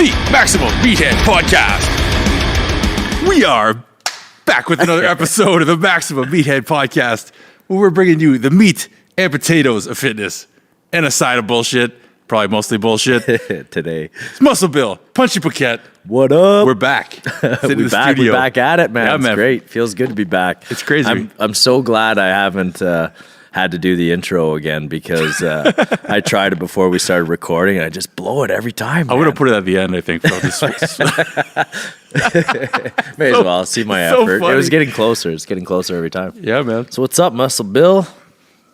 the Maximum Meathead Podcast. We are back with another episode of the Maximum Meathead Podcast, where we're bringing you the meat and potatoes of fitness and a side of bullshit, probably mostly bullshit. Today. It's Muscle Bill, Punchy Paquette. What up? We're back. We're back at it, man. Yeah, it's man. great. Feels good to be back. It's crazy. I'm so glad I haven't had to do the intro again because I tried it before we started recording and I just blow it every time. I would have put it at the end, I think. May as well see my so effort. funny. It was getting closer. It's getting closer every time. Yeah, man. So what's up, Muscle Bill?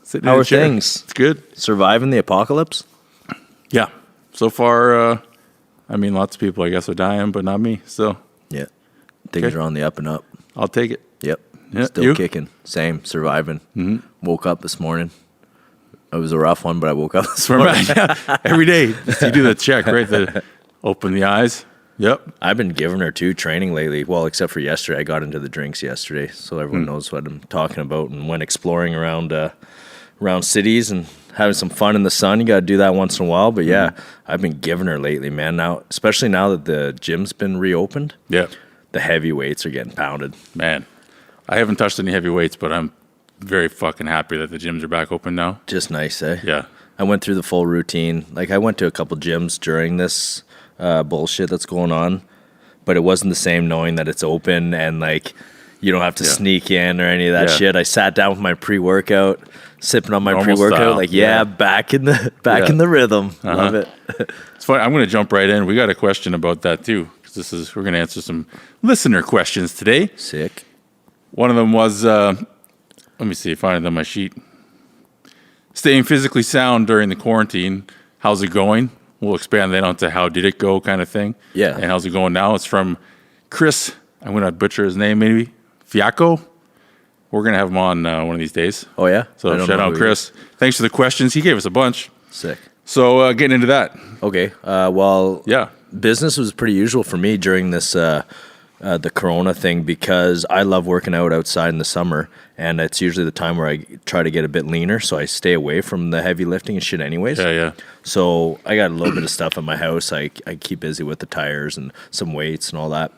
Sitting How in are a chair. things? It's good. Surviving the apocalypse? Yeah. So far, lots of people, I guess, are dying, but not me. So Yeah. Things are on the up and up. I'll take it. Yep. Yeah, Still you? kicking. Same. Surviving. Mm-hmm. Woke up this morning. It was a rough one, but I woke up this We're morning. back. Yeah. Every day. You do the check, right? Open the eyes. Yep. I've been giving her too training lately. Well, except for yesterday. I got into the drinks yesterday, so everyone knows what I'm talking about. And went exploring around cities and having some fun in the sun. You got to do that once in a while. But yeah, I've been giving her lately, man. Now, especially now that the gym's been reopened, Yeah. the heavy weights are getting pounded. Man, I haven't touched any heavy weights, but I'm very fucking happy that the gyms are back open now. Just nice, eh? Yeah. I went through the full routine. Like, I went to a couple gyms during this bullshit that's going on, but it wasn't the same knowing that it's open and, like, you don't have to sneak in or any of that shit. I sat down with my pre-workout, sipping on my Normal pre-workout, style. like, Yeah. back in the rhythm. Love it. It's funny. I'm going to jump right in. We got a question about that too, because we're going to answer some listener questions today. Sick. One of them was, let me see, find it on my sheet. Staying physically sound during the quarantine. How's it going? We'll expand that onto how did it go kind of thing. Yeah. And how's it going now? It's from Chris. I'm going to butcher his name maybe. Fiaco. We're going to have him on one of these days. Oh, yeah? So I don't shout know out who he Chris. Thanks for the questions. He gave us a bunch. is. Sick. So getting into that. Okay. Well, Yeah. business was pretty usual for me during this the corona thing because I love working out outside in the summer, and it's usually the time where I try to get a bit leaner, so I stay away from the heavy lifting and shit anyways. Yeah. So I got a little bit of stuff in my house. I keep busy with the tires and some weights and all that.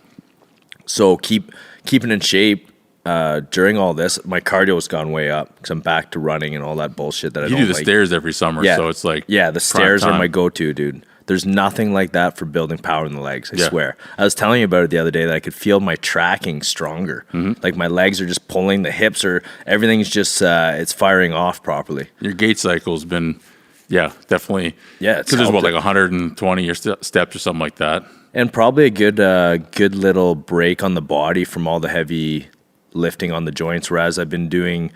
So keeping in shape during all this, my cardio's gone way up because I'm back to running and all that bullshit that I You don't do the like. stairs every summer, Yeah. so it's like Yeah, the prime stairs are time. my go-to, dude. There's nothing like that for building power in the legs, I Yeah. swear. I was telling you about it the other day that I could feel my tracking stronger. Like my legs are just pulling, the hips are, everything's just, it's firing off properly. Your gait cycle's been, definitely. Yeah, it's because there's helped like it. 120 or steps or something like that. And probably a good little break on the body from all the heavy lifting on the joints, whereas I've been doing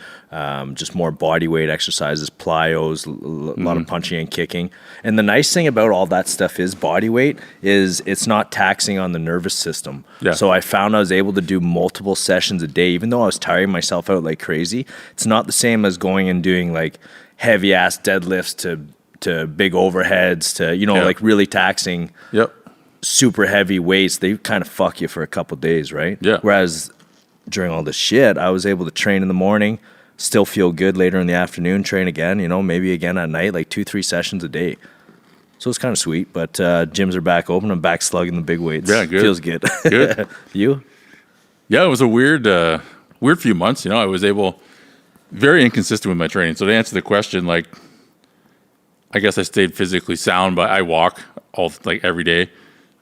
just more body weight exercises, plyos, a lot of punching and kicking. And the nice thing about all that stuff is body weight is it's not taxing on the nervous system. Yeah. So I found I was able to do multiple sessions a day, even though I was tiring myself out like crazy. It's not the same as going and doing like heavy ass deadlifts to big overheads to, like really taxing Yep. super heavy weights. They kind of fuck you for a couple days, right? Yeah. Whereas during all this shit, I was able to train in the morning, still feel good later in the afternoon, train again, maybe again at night, like 2-3 sessions a day. So it's kind of sweet, but gyms are back open. I'm back slugging the big weights. Yeah, good. Feels good. Good. You? Yeah, it was a weird few months. I was very inconsistent with my training. So to answer the question, like, I guess I stayed physically sound, but I walk every day.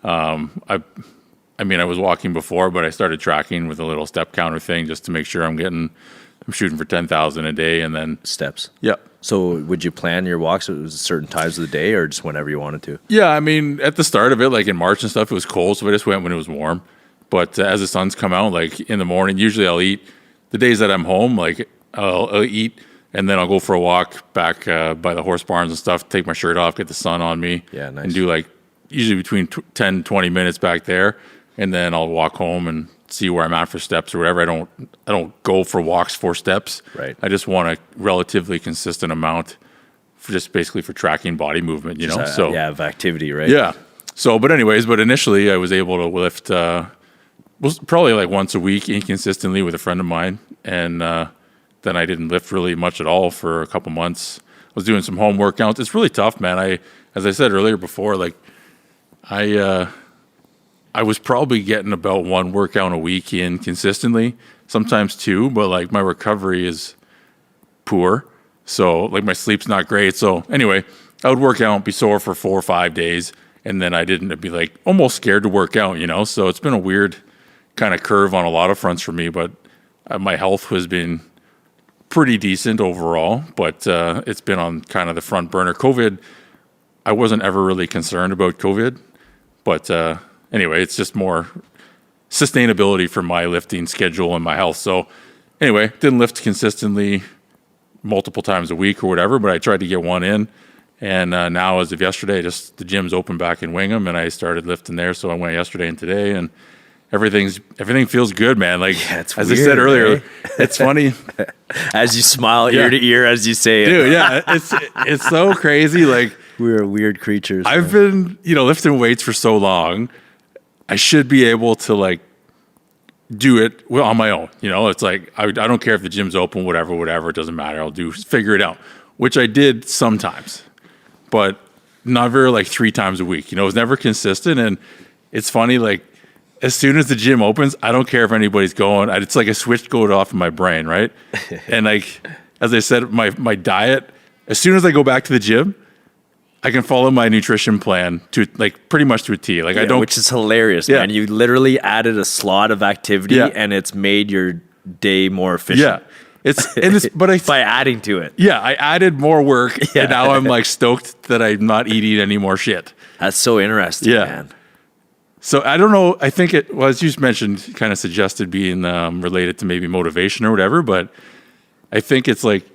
I was walking before, but I started tracking with a little step counter thing just to make sure I'm shooting for 10,000 a day, and then Steps. yeah. So would you plan your walks at certain times of the day or just whenever you wanted to? Yeah, at the start of it, like in March and stuff, it was cold, so I just went when it was warm. But as the sun's come out, like in the morning, usually I'll eat. The days that I'm home, like I'll eat, and then I'll go for a walk back by the horse barns and stuff, take my shirt off, get the sun on me, Yeah, nice. and do like usually between 10, 20 minutes back there, and then I'll walk home and see where I'm at for steps or whatever. I don't go for walks for steps. Right. I just want a relatively consistent amount for just basically for tracking body movement, Of activity, right? Yeah. So, but initially I was able to lift, was probably like once a week inconsistently with a friend of mine. And then I didn't lift really much at all for a couple months. I was doing some home workouts. It's really tough, man. As I said earlier before, like I I was probably getting about 1 workout a week in consistently, sometimes 2, but like my recovery is poor. So like my sleep's not great. So anyway, I would work out, be sore for 4 or 5 days. And then I'd be like almost scared to work out, So it's been a weird kind of curve on a lot of fronts for me, but my health has been pretty decent overall, but it's been on kind of the front burner. COVID, I wasn't ever really concerned about COVID, but anyway, it's just more sustainability for my lifting schedule and my health. So anyway, didn't lift consistently multiple times a week or whatever, but I tried to get one in. And now, as of yesterday, just the gym's open back in Wingham, and I started lifting there. So I went yesterday and today, and everything feels good, man. Like as weird, I said earlier, it's funny. As you smile ear to ear as you say it, dude. Yeah, it's so crazy. Like we're weird creatures. I've been lifting weights for so long. I should be able to like do it on my own. It's like I don't care if the gym's open, whatever. It doesn't matter. I'll figure it out, which I did sometimes, but not very like 3 times a week. It was never consistent, and it's funny like. As soon as the gym opens, I don't care if anybody's going. It's like a switch goes off in my brain, right? And like, as I said, my diet, as soon as I go back to the gym, I can follow my nutrition plan to like pretty much to a T. Like I don't, which is hilarious, man. You literally added a slot of activity and it's made your day more efficient. But by adding to it. Yeah, I added more work and now I'm like stoked that I'm not eating any more shit. That's so interesting, man. So I don't know. I think as you mentioned, kind of suggested being related to maybe motivation or whatever. But I think it's like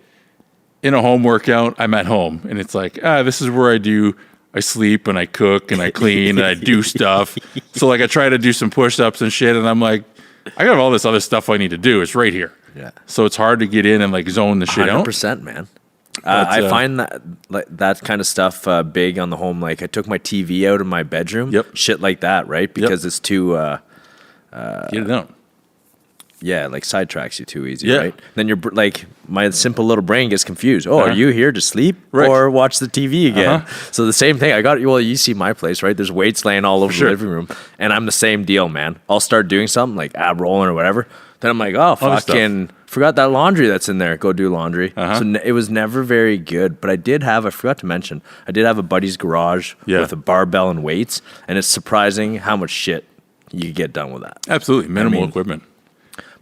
in a home workout, I'm at home, and it's like this is where I sleep and I cook and I clean and I do stuff. So like I try to do some push-ups and shit, and I'm like, I got all this other stuff I need to do. It's right here. Yeah. So it's hard to get in and like zone the shit out. 100%, man. I find that kind of stuff big on the home. Like I took my TV out of my bedroom, shit like that, right? Because it's too get it out. Yeah, like sidetracks you too easy, right? Then you're like, my simple little brain gets confused. Oh, are you here to sleep or watch the TV again? So the same thing. You see my place, right? There's weights laying all over the living room, and I'm the same deal, man. I'll start doing something like ab rolling or whatever. Then I'm like, oh, fucking forgot that laundry that's in there. Go do laundry. So it was never very good. But I forgot to mention, I did have a buddy's garage with a barbell and weights. And it's surprising how much shit you could get done with that. Absolutely. Minimal equipment.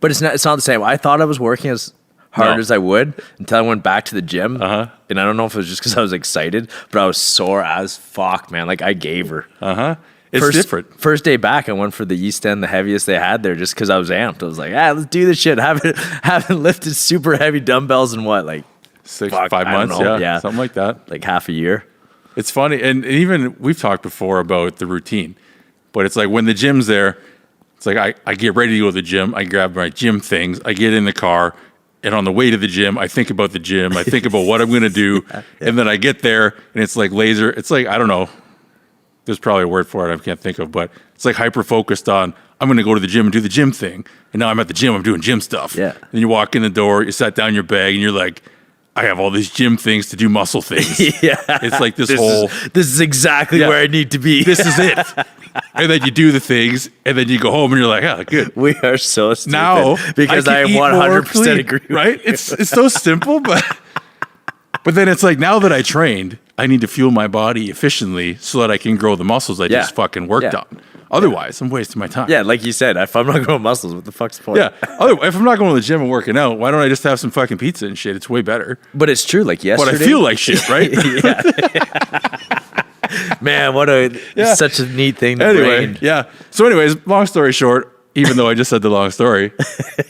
But it's not the same. I thought I was working as hard as I would until I went back to the gym. And I don't know if it was just because I was excited, but I was sore as fuck, man. Like I gave her. It's different. First day back, I went for the East End, the heaviest they had there, just because I was amped. I was like, let's do this shit. Haven't lifted super heavy dumbbells in what, like 5 months? Yeah, something like that. Like half a year. It's funny, and even we've talked before about the routine, but it's like when the gym's there, it's like I get ready to go to the gym. I grab my gym things. I get in the car, and on the way to the gym, I think about the gym. I think about what I'm going to do, and then I get there, and it's like laser. It's like, I don't know. There's probably a word for it I can't think of, but it's like hyper-focused on, I'm going to go to the gym and do the gym thing. And now I'm at the gym, I'm doing gym stuff. Yeah. And you walk in the door, you set down your bag, and you're like, I have all these gym things to do muscle things. It's like this is exactly where I need to be. This is it. And then you do the things, and then you go home, and you're like, good. We are so stupid. Now, because I 100% agree. Right? It's so simple, but then it's like, now that I trained, I need to fuel my body efficiently so that I can grow the muscles I just fucking worked on. Otherwise, I'm wasting my time. Yeah, like you said, if I'm not growing muscles, what the fuck's the point? Yeah. If I'm not going to the gym and working out, why don't I just have some fucking pizza and shit? It's way better. But it's true. Like yesterday. But I feel like shit, right? Man, such a neat thing to bring. Yeah. So anyways, long story short, even though I just said the long story,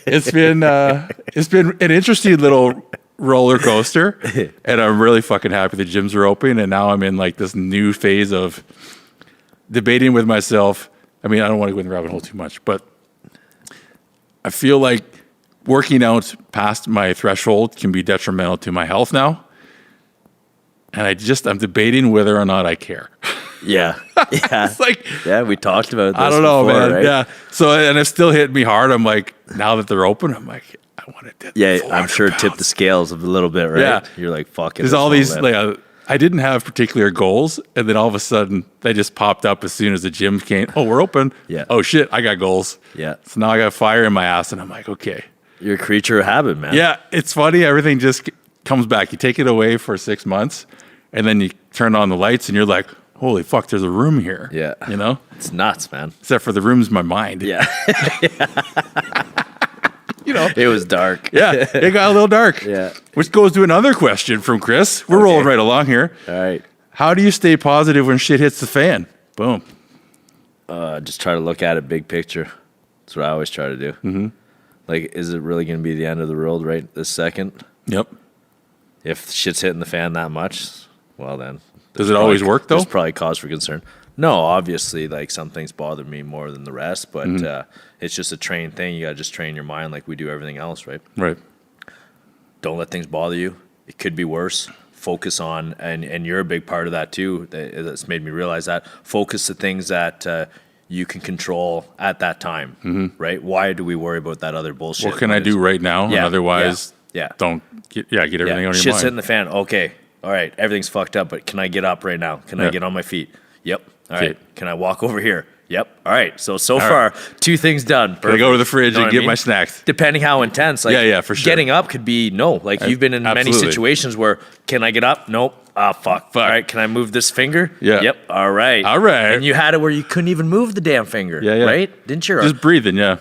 it's been an interesting little roller coaster, and I'm really fucking happy the gyms are open, and now I'm in like this new phase of debating with myself. I mean, I don't want to go in the rabbit hole too much, but I feel like working out past my threshold can be detrimental to my health now, and I'm debating whether or not I care. Yeah. It's like, we talked about this. I don't know, before, man. Right? Yeah. So, and it's still hitting me hard. I'm like, now that they're open, I'm like, I want to dip. Yeah, I'm sure tip the scales a little bit, right? Yeah. You're like, fuck it. There's all these, like, I didn't have particular goals, and then all of a sudden they just popped up as soon as the gym came. Oh, we're open. Yeah. Oh shit, I got goals. Yeah. So now I got fire in my ass, and I'm like, okay. You're a creature of habit, man. Yeah, it's funny. Everything just comes back. You take it away for 6 months, and then you turn on the lights, and you're like, holy fuck, there's a room here. Yeah. You know? It's nuts, man. Except for the room's my mind. Yeah. You know? It was dark. Yeah, it got a little dark. Yeah. Which goes to another question from Chris. We're rolling right along here. All right. How do you stay positive when shit hits the fan? Boom. Just try to look at it big picture. That's what I always try to do. Mm-hmm. Like, is it really going to be the end of the world right this second? Yep. If shit's hitting the fan that much, well then. Does it always work, though? There's probably cause for concern. No, obviously, like, some things bother me more than the rest, but it's just a trained thing. You got to just train your mind like we do everything else, right? Right. Don't let things bother you. It could be worse. Focus on, and you're a big part of that too. That's made me realize that. Focus the things that you can control at that time, right? Why do we worry about that other bullshit? What can I do right now? Yeah, And otherwise, yeah. don't get everything on your Shit's mind. hitting the fan. Okay, all right, everything's fucked up, but can I get up right now? Can I get on my feet? Yep. All right. Okay. Can I walk over here? Yep. All right. So far, 2 things done. Can I go to the fridge Know and what I get mean? my snacks? Depending how intense. Like, Yeah, for sure. Getting up could be no. Like, you've been in many Absolutely. situations where, can I get up? Nope. Ah, fuck. All right. Can I move this finger? Yeah. Yep. All right. All right. And you had it where you couldn't even move the damn finger. Yeah. Right? Didn't you? Just breathing, yeah.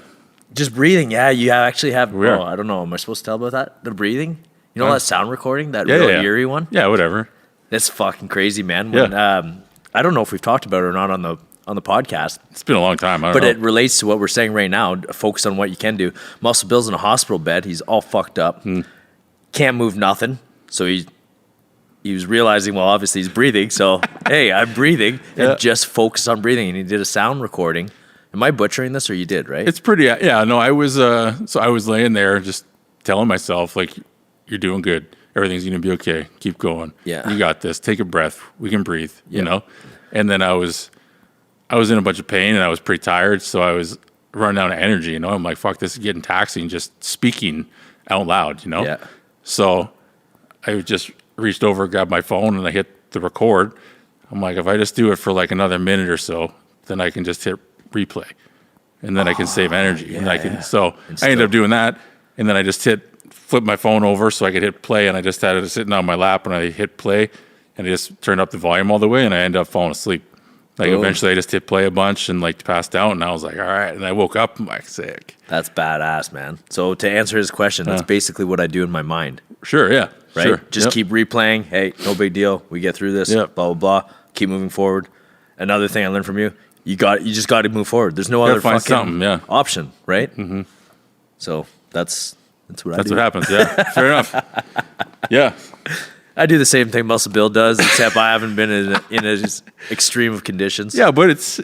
Just breathing. Yeah. You actually have. Yeah. Oh, I don't know. Am I supposed to tell about that? The breathing? You know that sound recording? That Yeah, real yeah. eerie one? Yeah, whatever. That's fucking crazy, man. When, I don't know if we've talked about it or not on the podcast, It's been a long time. I don't but know. it relates to what we're saying right now. Focus on what you can do. Muscle Bill's in a hospital bed. He's all fucked up. Can't move nothing. So he was realizing, well, obviously he's breathing. So, hey, I'm breathing. Yeah. And just focus on breathing. And he did a sound recording. Am I butchering this, or you did, right? It's pretty, yeah, no, I was laying there just telling myself, like, you're doing good. Everything's going to be okay. Keep going. Yeah. You got this. Take a breath. We can breathe, you know? And then I was in a bunch of pain and I was pretty tired. So I was running out of energy, you know? I'm like, fuck, this is getting taxing just speaking out loud, you know? Yeah. So I just reached over, grabbed my phone, and I hit the record. I'm like, if I just do it for like another minute or so, then I can just hit replay, and then I can save energy. And I can. So I ended up doing that, and then I just flipped my phone over so I could hit play, and I just had it sitting on my lap, and I hit play, and I just turned up the volume all the way, and I ended up falling asleep. Like eventually, I just hit play a bunch and like passed out, and I was like, all right. And I woke up, I'm like, sick. That's badass, man. So to answer his question, that's basically what I do in my mind. Sure, yeah, Right? sure. Just Yep. keep replaying. Hey, no big deal. We get through this. Yep. Blah blah blah. Keep moving forward. Another thing I learned from you: you just got to move forward. There's no other find fucking something, yeah. option, right? Mm-hmm. So that's what I do. That's what happens. Yeah, fair enough. Yeah, I do the same thing Muscle Bill does, except I haven't been in a just extreme of conditions. yeah, but it's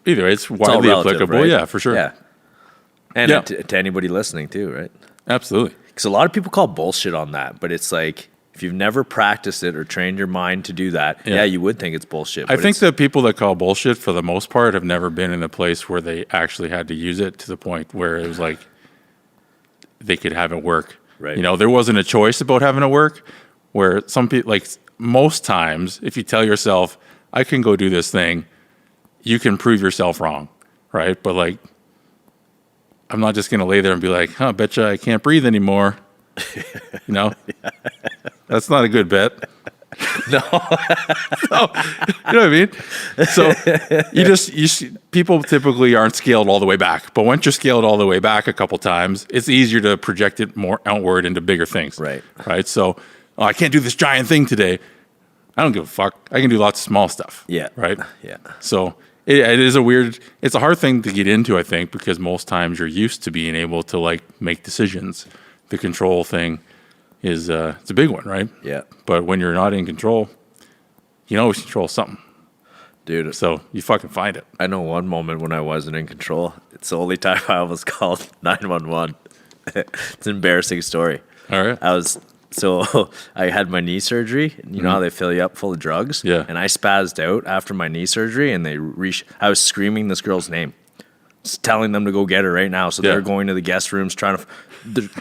either way, it's all widely relative, applicable. right? Yeah, for sure. Yeah, and Yeah. to anybody listening too, right? Absolutely. Because a lot of people call bullshit on that, but it's like if you've never practiced it or trained your mind to do that, yeah you would think it's bullshit. I but think it's- that people that call bullshit, for the most part, have never been in a place where they actually had to use it to the point where it was like they could have it work. Right. You know, there wasn't a choice about having it work. Where some people, like most times, if you tell yourself, "I can go do this thing," you can prove yourself wrong, right? But like, I'm not just gonna lay there and be like, "Huh, betcha I can't breathe anymore." You know, that's not a good bet. no, So, you know what I mean? So people typically aren't scaled all the way back, but once you're scaled all the way back a couple times, it's easier to project it more outward into bigger things. Right. Right. So, I can't do this giant thing today. I don't give a fuck. I can do lots of small stuff. Yeah. Right. yeah, So it's a hard thing to get into, I think, because most times you're used to being able to like make decisions. The control thing is it's a big one, right? yeah, But when you're not in control, you can always control something. dude. So you fucking find it. I know one moment when I wasn't in control. It's the only time I almost called 911. It's an embarrassing story. All right. I had my knee surgery. You know how they fill you up full of drugs? Yeah. And I spazzed out after my knee surgery, and I was screaming this girl's name. telling them to go get her right now. So they're going to the guest rooms trying to.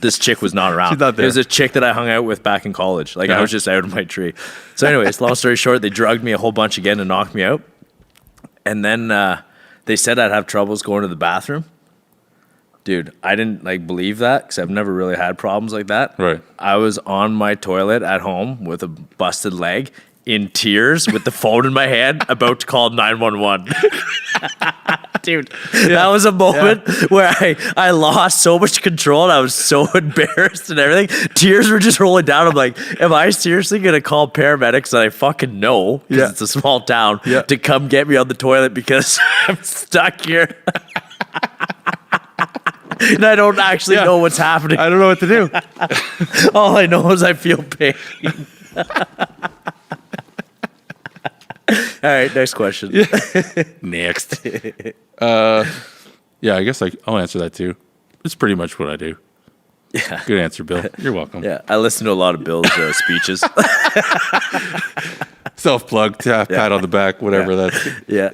This chick was not around. She's not there. It was a chick that I hung out with back in college. Like I was just out of my tree. So, anyways, long story short, they drugged me a whole bunch again to knock me out, and then they said I'd have troubles going to the bathroom. Dude, I didn't believe that because I've never really had problems like that. Right. I was on my toilet at home with a busted leg, in tears, with the phone in my hand, about to call 911. Dude, that was a moment where I lost so much control and I was so embarrassed and everything. Tears were just rolling down. I'm like, am I seriously going to call paramedics that I fucking know, because it's a small town, to come get me on the toilet because I'm stuck here? And I don't actually know what's happening. I don't know what to do. All I know is I feel pain. All right, next question. Next. I guess I'll answer that too. It's pretty much what I do. Yeah. Good answer, Bill. You're welcome. Yeah, I listen to a lot of Bill's speeches. Self-plug, pat on the back, whatever that's. Yeah.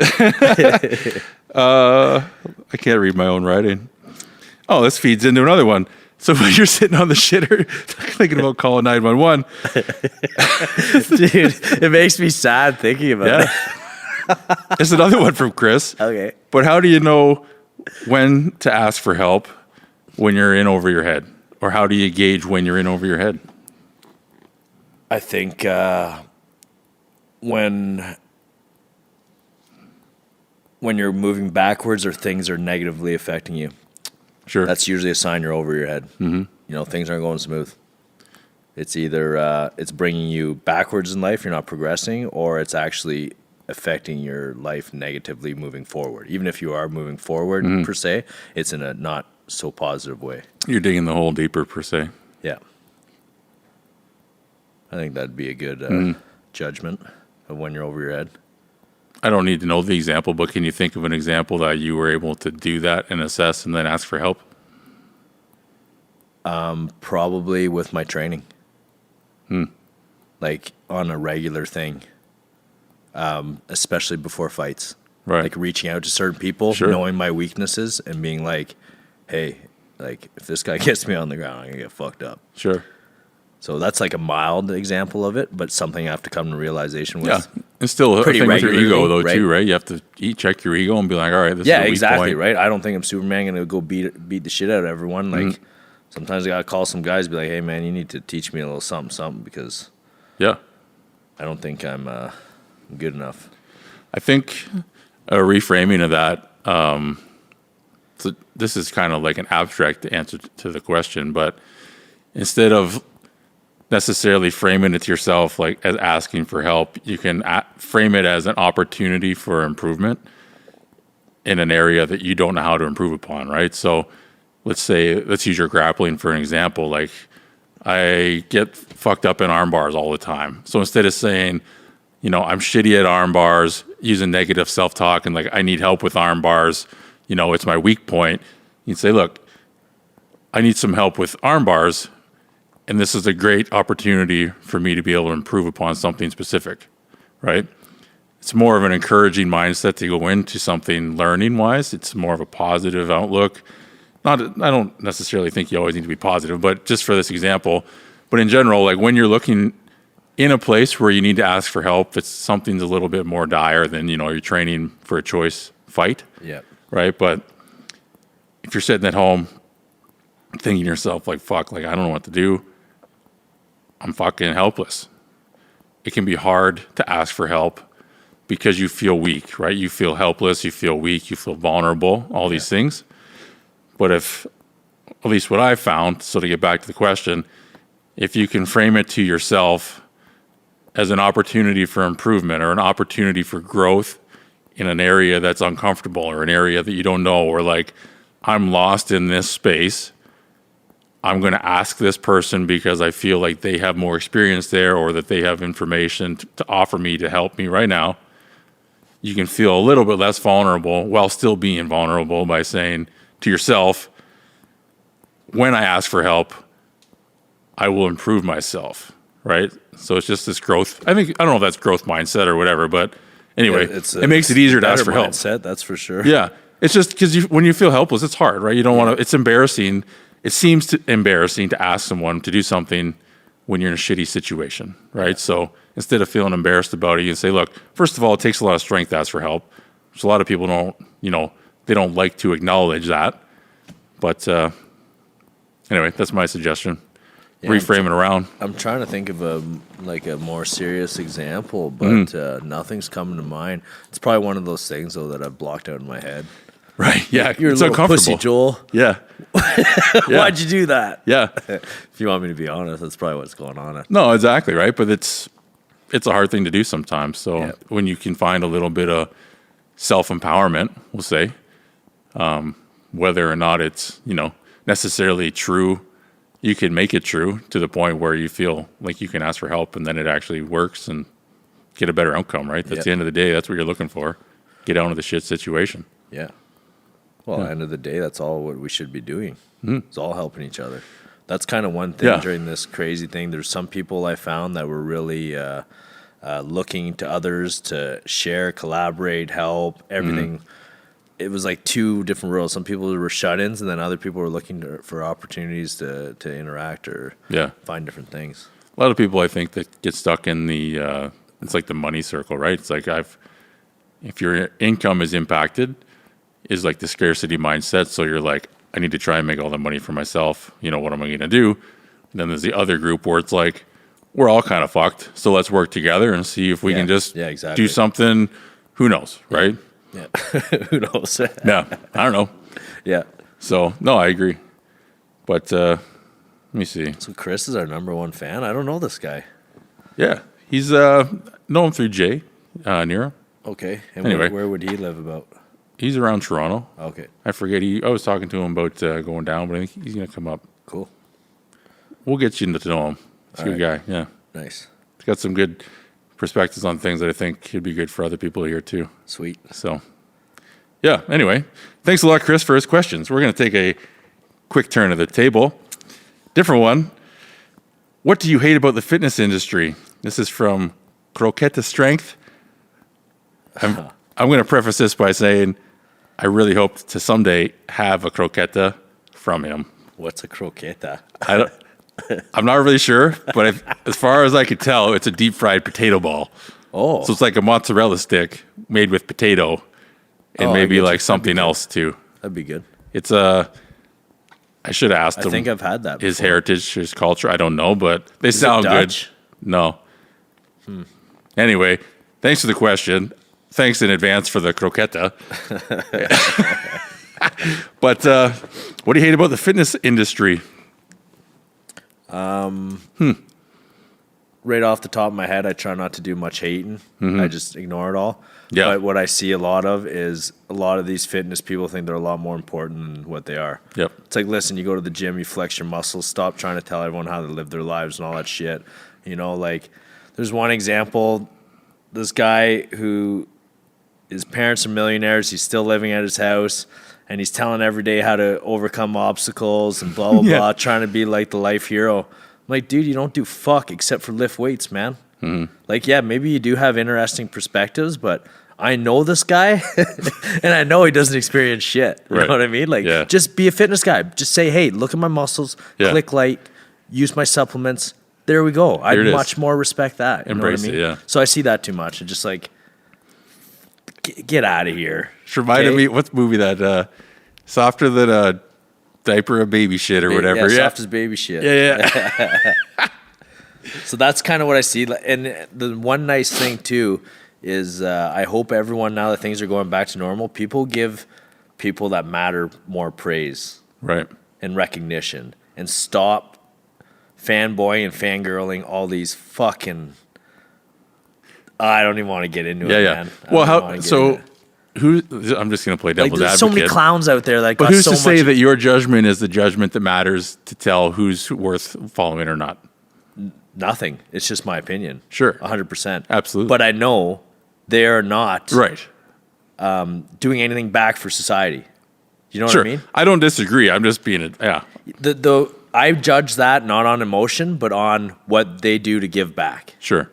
I can't read my own writing. Oh, this feeds into another one. So when you're sitting on the shitter thinking about calling 911. Dude, it makes me sad thinking about it. There's another one from Chris. Okay. But how do you know when to ask for help when you're in over your head? Or how do you gauge when you're in over your head? I think when you're moving backwards or things are negatively affecting you. Sure. That's usually a sign you're over your head. Mm-hmm. Things aren't going smooth. It's either it's bringing you backwards in life, you're not progressing, or it's actually affecting your life negatively moving forward. Even if you are moving forward per se, it's in a not so positive way. You're digging the hole deeper per se. Yeah. I think that'd be a good judgment of when you're over your head. I don't need to know the example, but can you think of an example that you were able to do that and assess and then ask for help? Probably with my training. Like on a regular thing, especially before fights. Right. Like reaching out to certain people, knowing my weaknesses and being like, hey, if this guy gets me on the ground, I'm going to get fucked up. Sure. So that's like a mild example of it, but something I have to come to realization with. Yeah, it's still a thing with your ego, though, right? too, right? You have to check your ego and be like, all right, this is a weak exactly, point. right? I don't think I'm Superman going to go beat the shit out of everyone. Like, sometimes I got to call some guys, be like, hey, man, you need to teach me a little something, because I don't think I'm good enough. I think a reframing of that, so this is kind of like an abstract answer to the question, but instead of necessarily framing it to yourself like as asking for help, you can frame it as an opportunity for improvement in an area that you don't know how to improve upon, right? So let's use your grappling for an example. Like, I get fucked up in arm bars all the time. So instead of saying, I'm shitty at arm bars, using negative self-talk and I need help with arm bars, it's my weak point, you can say, look, I need some help with arm bars, and this is a great opportunity for me to be able to improve upon something specific, right? It's more of an encouraging mindset to go into something learning-wise. It's more of a positive outlook. I don't necessarily think you always need to be positive, but just for this example. But in general, when you're looking in a place where you need to ask for help, it's something's a little bit more dire than, you're training for a choice fight, right? But if you're sitting at home thinking to yourself, fuck, I don't know what to do, I'm fucking helpless. It can be hard to ask for help because you feel weak, right? You feel helpless, you feel weak, you feel vulnerable, all these things. But if, at least what I've found, so to get back to the question, if you can frame it to yourself as an opportunity for improvement or an opportunity for growth in an area that's uncomfortable or an area that you don't know, or I'm lost in this space, I'm going to ask this person because I feel like they have more experience there or that they have information to offer me to help me right now. You can feel a little bit less vulnerable while still being vulnerable by saying to yourself, when I ask for help, I will improve myself, right? So it's just this growth. I don't know if that's growth mindset or whatever, but anyway, it makes it easier to ask for help. Mindset, that's for sure. Yeah. It's just because when you feel helpless, it's hard, right? You don't want to. It's embarrassing. It seems embarrassing to ask someone to do something when you're in a shitty situation, right? So instead of feeling embarrassed about it, you can say, look, first of all, it takes a lot of strength to ask for help. So a lot of people don't, they don't like to acknowledge that. But anyway, that's my suggestion. Yeah, Reframe it around. I'm trying to think of a more serious example, but nothing's coming to mind. It's probably one of those things though that I've blocked out in my head. Right? Yeah, You're it's a little uncomfortable. pussy, Joel. Yeah. Why'd you do that? Yeah. If you want me to be honest, that's probably what's going on. No, exactly right. But it's a hard thing to do sometimes. So when you can find a little bit of self-empowerment, we'll say, whether or not it's necessarily true, you can make it true to the point where you feel like you can ask for help and then it actually works and get a better outcome, right? That's the end of the day. That's what you're looking for. Get out of the shit situation. Yeah. Well, at the end of the day, that's all what we should be doing. It's all helping each other. That's kind of one thing during this crazy thing. There's some people I found that were really looking to others to share, collaborate, help, everything. It was like two different worlds. Some people were shut-ins, and then other people were looking for opportunities to interact or find different things. A lot of people, I think, that get stuck in the it's like the money circle, right? It's like if your income is impacted, is like the scarcity mindset. So you're like, I need to try and make all the money for myself. What am I going to do? And then there's the other group where it's like, we're all kind of fucked. So let's work together and see if we can just do something. Who knows, right? Yeah. Who knows? Yeah. I don't know. Yeah. So, no, I agree. But let me see. So Chris is our number one fan? I don't know this guy. Yeah. He's know him through Jay, near him. Okay. And anyway, where would he live about? He's around Toronto. Okay. I forget. I was talking to him about going down, but I think he's going to come up. Cool. We'll get you to know him. He's a good guy. Yeah. Nice. He's got some good perspectives on things that I think could be good for other people to hear too. Sweet. So, yeah. Anyway, thanks a lot, Chris, for his questions. We're going to take a quick turn of the table. Different one. What do you hate about the fitness industry? This is from Croqueta Strength. I'm going to preface this by saying I really hope to someday have a croqueta from him. What's a croqueta? I'm not really sure, but as far as I could tell, it's a deep fried potato ball. Oh. So it's like a mozzarella stick made with potato and maybe like something else too. That'd be good. It's I should have asked him. I think I've had that before. His heritage, his culture. I don't know, but they sound good. No. Anyway, thanks for the question. Thanks in advance for the croqueta. But what do you hate about the fitness industry? Right off the top of my head, I try not to do much hating. I just ignore it all. Yeah. But what I see a lot of is a lot of these fitness people think they're a lot more important than what they are. Yep. It's like, listen, you go to the gym, you flex your muscles, stop trying to tell everyone how to live their lives and all that shit. Like there's one example, this guy who his parents are millionaires, he's still living at his house, and he's telling every day how to overcome obstacles and blah, blah, blah, trying to be like the life hero. I'm like, dude, you don't do fuck except for lift weights, man. Like, yeah, maybe you do have interesting perspectives, but I know this guy, and I know he doesn't experience shit. You know what I mean? Like, just be a fitness guy. Just say, hey, look at my muscles, click like, use my supplements. There we go. I'd much more respect that. You Embrace know what I mean? it, yeah. So I see that too much. It's just like, get out of here. It reminded me, what's the movie that softer than a diaper of baby shit or whatever? Yeah, soft as baby shit. Yeah. So that's kind of what I see. And the one nice thing too is I hope everyone, now that things are going back to normal, people give people that matter more praise, right, and recognition, and stop fanboying and fangirling all these fucking. I don't even want to get into it, man. Well, I'm just going to play devil's advocate. There's so many clowns out there that got but who's so to much say that your judgment is the judgment that matters to tell who's worth following or not? Nothing. It's just my opinion. Sure. 100%. Absolutely. But I know they are not doing anything back for society. You know what I mean? I don't disagree. I'm just being I judge that not on emotion, but on what they do to give back. Sure.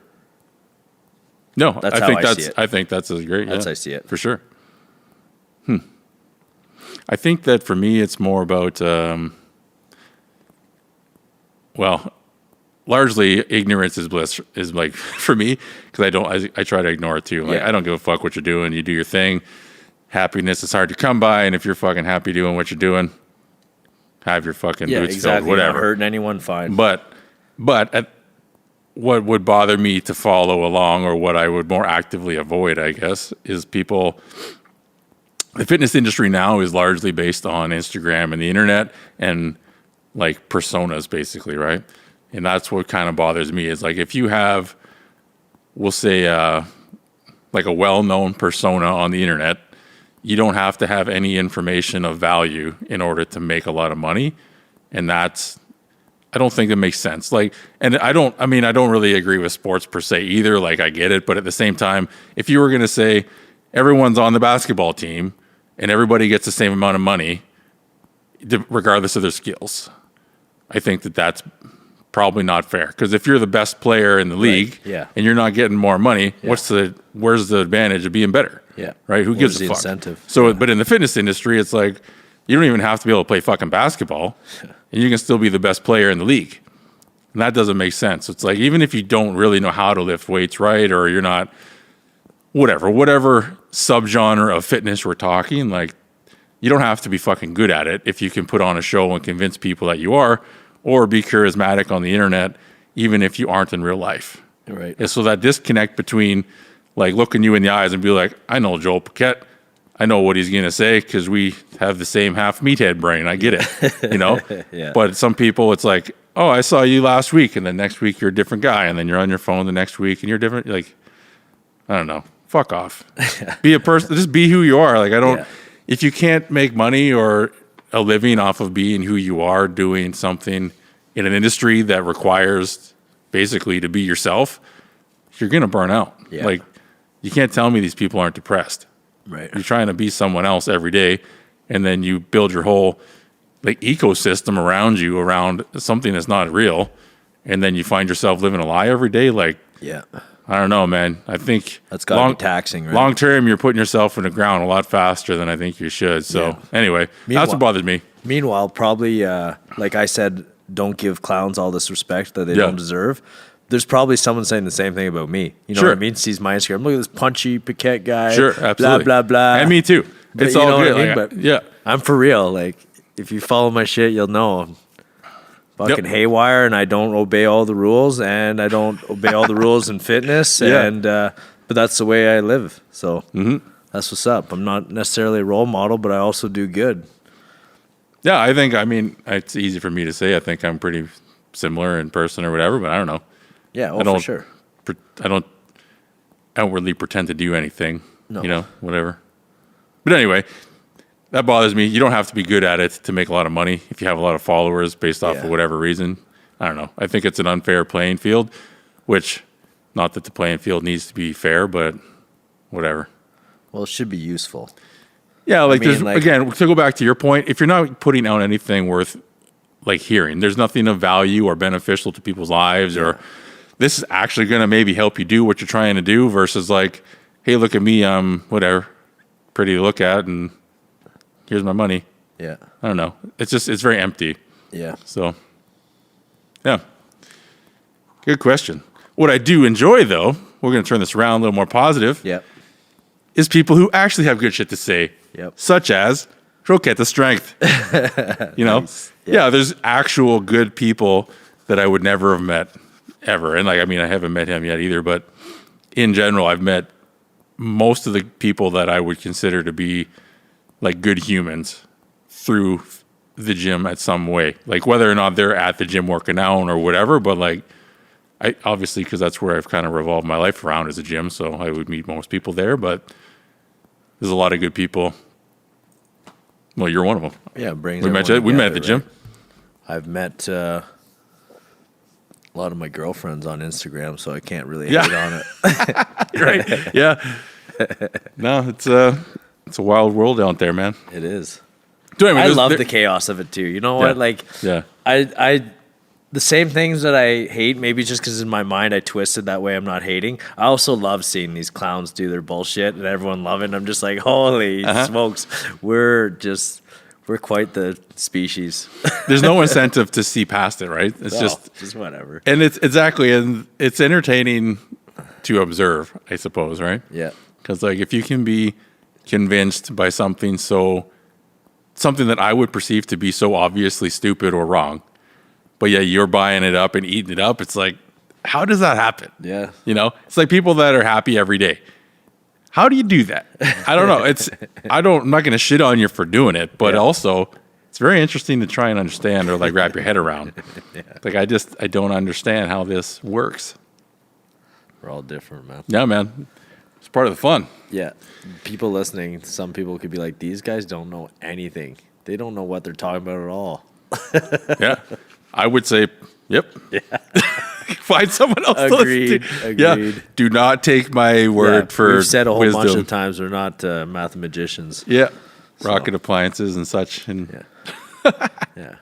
No, I think that's I think that's great. That's how I see it. For sure. I think that for me, it's more about, largely ignorance is bliss is like for me, because I try to ignore it too. Like, I don't give a fuck what you're doing. You do your thing. Happiness is hard to come by. And if you're fucking happy doing what you're doing, have your fucking boots filled, whatever. Not hurting anyone, fine. But what would bother me to follow along, or what I would more actively avoid, I guess, is people. The fitness industry now is largely based on Instagram and the internet and like personas, basically, right? And that's what kind of bothers me is like if you have, we'll say, like a well-known persona on the internet, you don't have to have any information of value in order to make a lot of money. And I don't think it makes sense. Like, and I don't really agree with sports per se either. Like, I get it. But at the same time, if you were going to say everyone's on the basketball team and everybody gets the same amount of money, regardless of their skills, I think that's probably not fair. Because if you're the best player in the league and you're not getting more money, where's the advantage of being better? Yeah. Right? Who gives a fuck? Incentive? So, but in the fitness industry, it's like you don't even have to be able to play fucking basketball, and you can still be the best player in the league. And that doesn't make sense. It's like even if you don't really know how to lift weights right, or you're not whatever subgenre of fitness we're talking, like you don't have to be fucking good at it if you can put on a show and convince people that you are, or be charismatic on the internet, even if you aren't in real life. Right. And so that disconnect between like looking you in the eyes and be like, I know Joel Paquette. I know what he's going to say because we have the same half meathead brain. I get it, you know? Yeah. But some people, it's like, oh, I saw you last week, and then next week you're a different guy, and then you're on your phone the next week and you're different. Like, I don't know. Fuck off. Be a person. Just be who you are. Like, if you can't make money or a living off of being who you are, doing something in an industry that requires basically to be yourself, you're going to burn out. Yeah. Like, you can't tell me these people aren't depressed. Right. You're trying to be someone else every day, and then you build your whole like ecosystem around you around something that's not real, and then you find yourself living a lie every day. Like, I don't know, man. I think that's gotta be taxing, right? Long term, you're putting yourself in the ground a lot faster than I think you should. So anyway, that's what bothers me. Meanwhile, probably like I said, don't give clowns all this respect that they don't deserve. There's probably someone saying the same thing about me. You know what I mean? Sees my Instagram. Look at this punchy Paquette guy. Sure, absolutely. Blah, blah, blah. And me too. It's all good. I mean? But I'm for real. Like, if you follow my shit, you'll know I'm fucking haywire, and I don't obey all the rules, and I don't obey all the rules in fitness. And but that's the way I live. So that's what's up. I'm not necessarily a role model, but I also do good. Yeah, I mean, it's easy for me to say. I think I'm pretty similar in person or whatever, but I don't know. Yeah, for sure. I don't outwardly pretend to do anything, you know, whatever. But anyway, that bothers me. You don't have to be good at it to make a lot of money if you have a lot of followers based off of whatever reason. I don't know. I think it's an unfair playing field, which, not that the playing field needs to be fair, but whatever. Well, it should be useful. Yeah, again, to go back to your point, if you're not putting out anything worth like hearing, there's nothing of value or beneficial to people's lives or this is actually going to maybe help you do what you're trying to do versus like, hey, look at me, I'm whatever, pretty to look at, and here's my money. Yeah. I don't know. It's very empty. Yeah. So, yeah. Good question. What I do enjoy, though, we're going to turn this around a little more positive, is people who actually have good shit to say, such as Croquette the Strength. You know? Nice. Yeah, there's actual good people that I would never have met ever. And like, I mean, I haven't met him yet either, but in general, I've met most of the people that I would consider to be like good humans through the gym at some way. Like whether or not they're at the gym working out or whatever, but like I obviously, because that's where I've kind of revolved my life around as a gym. So I would meet most people there, but there's a lot of good people. Well, you're one of them. Yeah, we met at the gym. I've met a lot of my girlfriends on Instagram, so I can't really hate on it. Right? Yeah. No, it's a wild world out there, man. It is. So anyway, I love the chaos of it too. You know what? Like, the same things that I hate, maybe just because in my mind I twisted that way, I'm not hating. I also love seeing these clowns do their bullshit and everyone loving it. I'm just like, holy smokes, we're quite the species. There's no incentive to see past it, right? It's just whatever. And it's exactly, and it's entertaining to observe, I suppose, right? Yeah. Because like if you can be convinced by something that I would perceive to be so obviously stupid or wrong, but yeah, you're buying it up and eating it up. It's like, how does that happen? Yeah. You know, it's like people that are happy every day. How do you do that? I don't know. I'm not going to shit on you for doing it, but also it's very interesting to try and understand or like wrap your head around. Like I don't understand how this works. We're all different, man. Yeah, man. It's part of the fun. Yeah. People listening, some people could be like, these guys don't know anything. They don't know what they're talking about at all. Yeah. I would say, yep. Yeah. Find someone else to listen to. Agreed. Yeah. Do not take my word for we've said a whole wisdom. bunch of times we're not mathematicians. Yeah. Rocket appliances and such. And Yeah.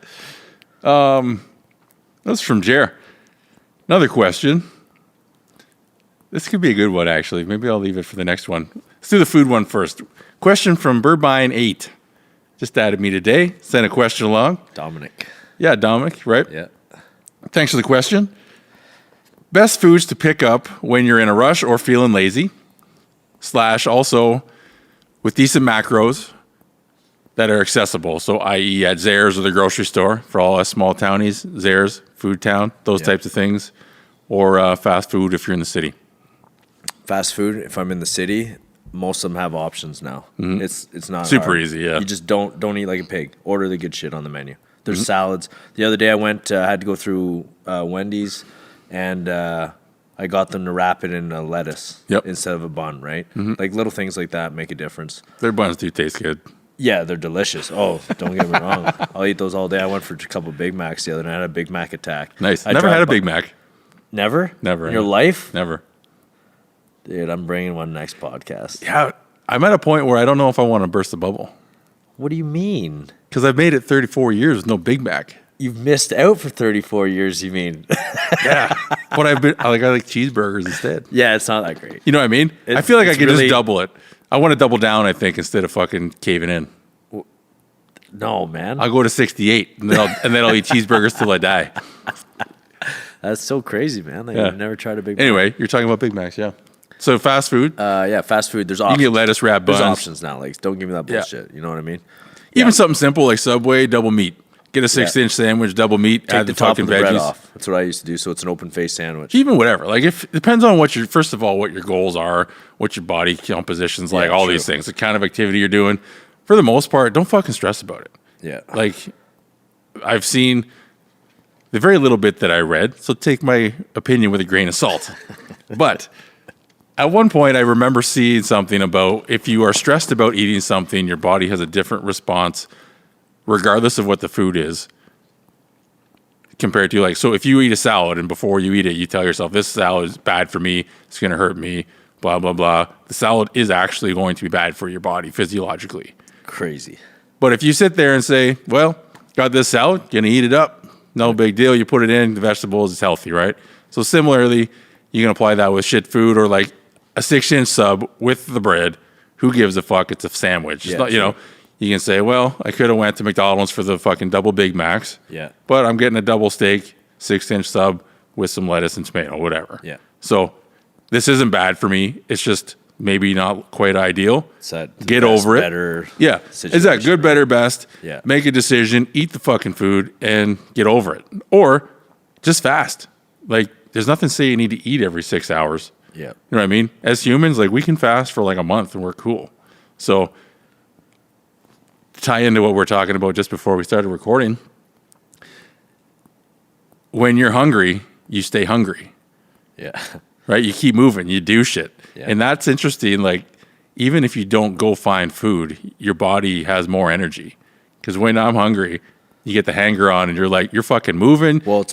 that's from Jer. Another question. This could be a good one, actually. Maybe I'll leave it for the next one. Let's do the food one first. Question from Burbine8. Just added me today. Sent a question along. Dominic. Yeah, Dominic, right? Yeah. Thanks for the question. Best foods to pick up when you're in a rush or feeling lazy, / also with decent macros that are accessible. So, i.e. at Zayre's or the grocery store for all us small townies, Zayre's, Food Town, those types of things, or fast food if you're in the city. Fast food, if I'm in the city, most of them have options now. It's not Super hard. easy, yeah. You just don't eat like a pig. Order the good shit on the menu. There's salads. The other day I went, had to go through Wendy's, and I got them to wrap it in a lettuce instead of a bun, right? Like little things like that make a difference. Their buns do taste good. Yeah, they're delicious. Oh, don't get me wrong. I'll eat those all day. I went for a couple of Big Macs the other night. I had a Big Mac attack. Nice. Never had a Big Mac. Never? Never. In your life? Never. Dude, I'm bringing one next podcast. Yeah, I'm at a point where I don't know if I want to burst the bubble. What do you mean? Because I've made it 34 years with no Big Mac. You've missed out for 34 years, you mean? Yeah. But I like cheeseburgers instead. Yeah, it's not that great. You know what I mean? I feel like I could just double it. I want to double down, I think, instead of fucking caving in. No, man. I'll go to 68, and then I'll eat cheeseburgers till I die. That's so crazy, man. I've never tried a Big Mac. Anyway, you're talking about Big Macs, yeah. So fast food. Yeah, fast food. There's You options. can get lettuce wrap buns. There's options now. Like, don't give me that bullshit. You know what I mean? Even something simple like Subway, double meat. Get a 6-inch sandwich, double meat, Take add the the top fucking of the bread veggies. off. That's what I used to do. So it's an open face sandwich. Even whatever. Like if it depends on what first of all, what your goals are, what your body composition's like, all these things, the kind of activity you're doing. For the most part, don't fucking stress about it. Yeah. Like I've seen the very little bit that I read, so take my opinion with a grain of salt. But at one point I remember seeing something about if you are stressed about eating something, your body has a different response regardless of what the food is. Compared to like, so if you eat a salad and before you eat it, you tell yourself, this salad is bad for me, it's going to hurt me, blah, blah, blah. The salad is actually going to be bad for your body physiologically. Crazy. But if you sit there and say, well, got this salad, going to eat it up, no big deal. You put it in, the vegetables, it's healthy, right? So similarly, you can apply that with shit food or like a 6-inch sub with the bread. Who gives a fuck? It's a sandwich. It's not, you know. You can say, well, I could have went to McDonald's for the fucking double Big Macs. Yeah. But I'm getting a double steak, 6-inch sub with some lettuce and tomato, whatever. Yeah. So this isn't bad for me. It's just maybe not quite ideal. Get over it. Better. Yeah. Is that good, better, best? Yeah. Make a decision, eat the fucking food, and get over it. Or just fast. Like, there's nothing to say you need to eat every 6 hours. Yeah. You know what I mean? As humans, like, we can fast for like a month and we're cool. So tie into what we're talking about just before we started recording. When you're hungry, you stay hungry. Yeah. Right? You keep moving, you do shit. Yeah. And that's interesting. Like, even if you don't go find food, your body has more energy. Because when I'm hungry, you get the hanger on and you're like, you're fucking moving. Well,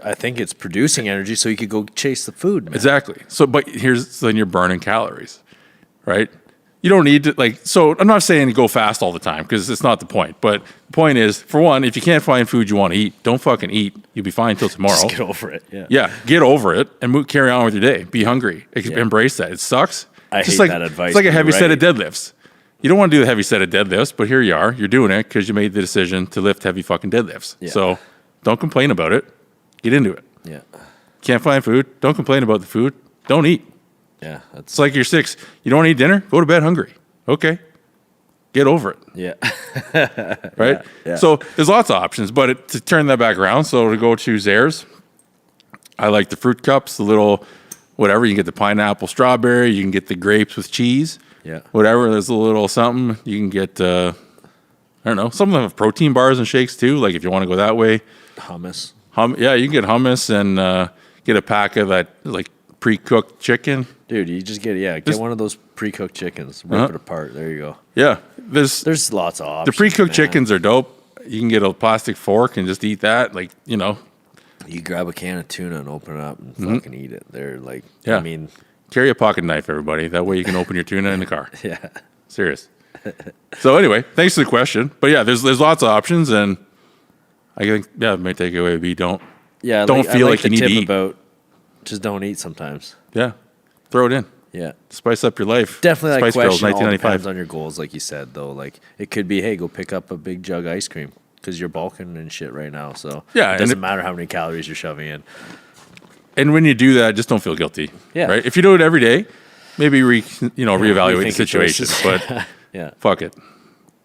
I think it's producing energy so you could go chase the food, man. Exactly. So then you're burning calories, right? You don't need to so I'm not saying to go fast all the time because it's not the point. But the point is, for one, if you can't find food you want to eat, don't fucking eat. You'll be fine till tomorrow. Just get over it. Yeah. Yeah, get over it and carry on with your day. Be hungry. Embrace that. It sucks. I hate that advice. It's like a heavy set of right. deadlifts. You don't want to do the heavy set of deadlifts, but here you are. You're doing it because you made the decision to lift heavy fucking deadlifts. Yeah. So don't complain about it. Get into it. Yeah. Can't find food. Don't complain about the food. Don't eat. Yeah. It's like you're 6. You don't want to eat dinner? Go to bed hungry. Okay. Get over it. Yeah. Right? Yeah. So there's lots of options, but to turn that back around, so to go to Zares, I like the fruit cups, the little whatever. You can get the pineapple, strawberry. You can get the grapes with cheese. Yeah. Whatever. There's a little something. You can get, I don't know, some of them have protein bars and shakes too, like if you want to go that way. Hummus. Yeah, you can get hummus and get a pack of that like pre-cooked chicken. Dude, you just get one of those pre-cooked chickens, rip it apart. There you go. Yeah, There's lots of options. the pre-cooked man. chickens are dope. You can get a plastic fork and just eat that. Like, You grab a can of tuna and open it up and fucking eat it. They're like, Yeah. I mean, carry a pocket knife, everybody. That way you can open your tuna in the car. yeah. Serious. So anyway, thanks for the question. But yeah, there's lots of options, and I think my takeaway would be don't feel like you need to eat. About just don't eat sometimes. Yeah, throw it in. Yeah. Spice up your life. Definitely Spice that Girls, question all 1995. depends on your goals, like you said, though. Like, it could be, hey, go pick up a big jug ice cream because you're bulking and shit right now. So Yeah, it doesn't matter how many calories you're shoving in. And when you do that, just don't feel guilty. Yeah. Right. If you do it every day, maybe reevaluate the rethink your situation. choices. But Yeah. fuck it,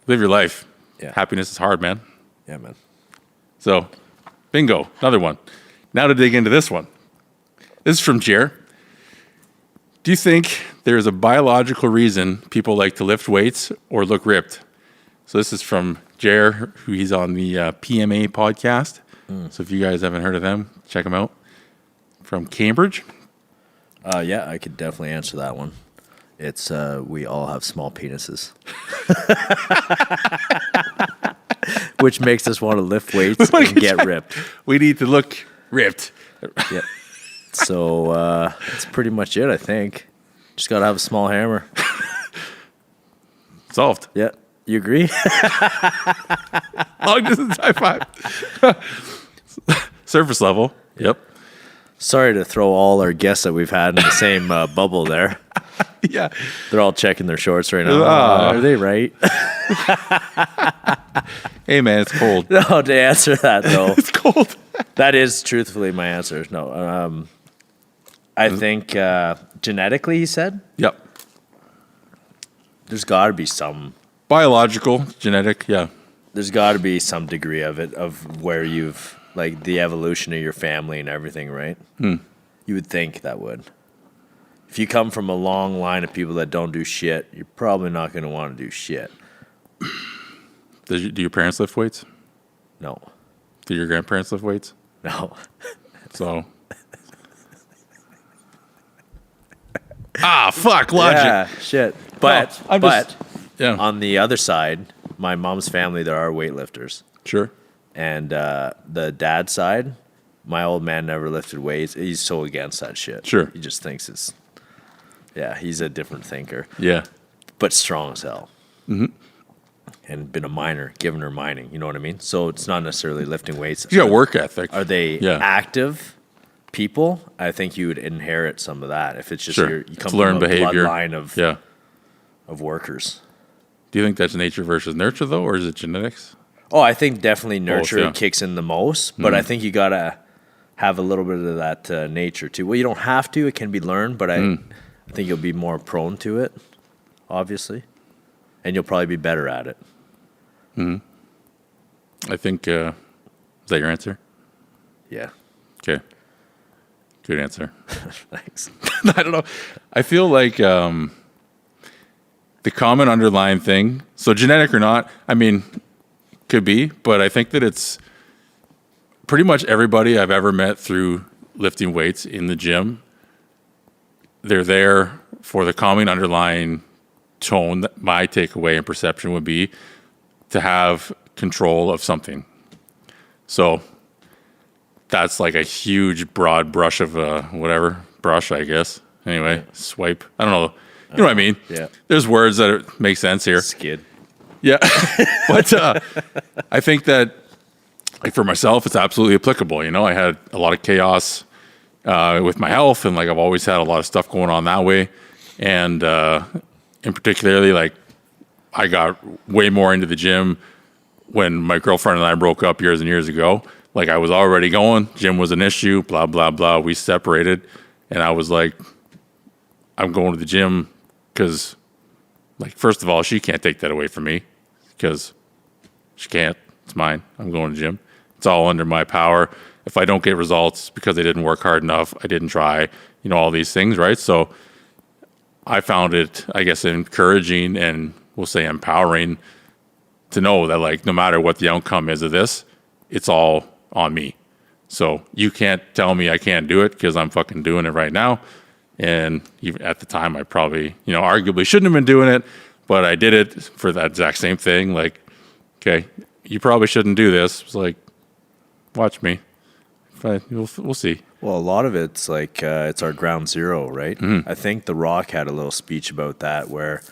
live your life. Yeah. Happiness is hard, man. Yeah, man. So, bingo, another one. Now to dig into this one. This is from Jer. Do you think there is a biological reason people like to lift weights or look ripped? So this is from Jer, who he's on the PMA podcast. So if you guys haven't heard of them, check them out. From Cambridge. Yeah, I could definitely answer that one. It's we all have small penises, which makes us want to lift weights and get ripped. We need to look ripped. Yep. So that's pretty much it, I think. Just got to have a small hammer. Solved. Yeah. You agree? Long distance high five. Surface level. Yep. Sorry to throw all our guests that we've had in the same bubble there. Yeah. They're all checking their shorts right now. Are they right? Hey, man, it's cold. No, to answer that, though. It's cold. That is truthfully my answer. No. I think genetically, he said, Yep. there's got to be some. Biological, genetic, yeah. There's got to be some degree of it, of where you've, like, the evolution of your family and everything, right? You would think that would. If you come from a long line of people that don't do shit, you're probably not going to want to do shit. Do your parents lift weights? No. Do your grandparents lift weights? No. So. Fuck, logic. Yeah, shit. But, No, I'm just- Yeah. on the other side, my mom's family, there are weightlifters. Sure. And the dad side, my old man never lifted weights. He's so against that shit. Sure. He just thinks it's, he's a different thinker, Yeah. but strong as hell. Mm-hmm. And been a miner, given her mining, you know what I mean? So it's not necessarily lifting weights. You got work ethic. Are they Yeah. active people? I think you would inherit some of that if it's just Sure. you come It's learned from a behavior. bloodline of Yeah. workers. Do you think that's nature versus nurture, though, or is it genetics? Oh, I think definitely nurture yeah. kicks in the most, but I think you gotta have a little bit of that nature too. Well, you don't have to; it can be learned, but I think you'll be more prone to it, obviously, and you'll probably be better at it. I think, is that your answer? Yeah. Okay. Good answer. Thanks. I don't know. I feel like the common underlying thing, so genetic or not, I mean, could be, but I think that it's pretty much everybody I've ever met through lifting weights in the gym. They're there for the common underlying tone that my takeaway and perception would be to have control of something. So that's like a huge broad brush of brush, I guess. Anyway, swipe. I don't know. You know what I mean? Yeah. There's words that make sense here. Skid. Yeah. But I think that, like, for myself, it's absolutely applicable. You know, I had a lot of chaos with my health, and like I've always had a lot of stuff going on that way. And in particularly, like, I got way more into the gym when my girlfriend and I broke up years and years ago. Like, I was already going, gym was an issue, blah, blah, blah. We separated, and I was like, I'm going to the gym because, like, first of all, she can't take that away from me because she can't. It's mine. I'm going to the gym. It's all under my power. If I don't get results because I didn't work hard enough, I didn't try, you know, all these things, right? So I found it, I guess, encouraging and we'll say empowering to know that, like, no matter what the outcome is of this, it's all on me. So you can't tell me I can't do it because I'm fucking doing it right now. And even at the time, I probably, you know, arguably shouldn't have been doing it, but I did it for that exact same thing. Like, okay, you probably shouldn't do this. It's like, watch me. We'll see. Well, a lot of it's like it's our ground zero, right? I think The Rock had a little speech about that where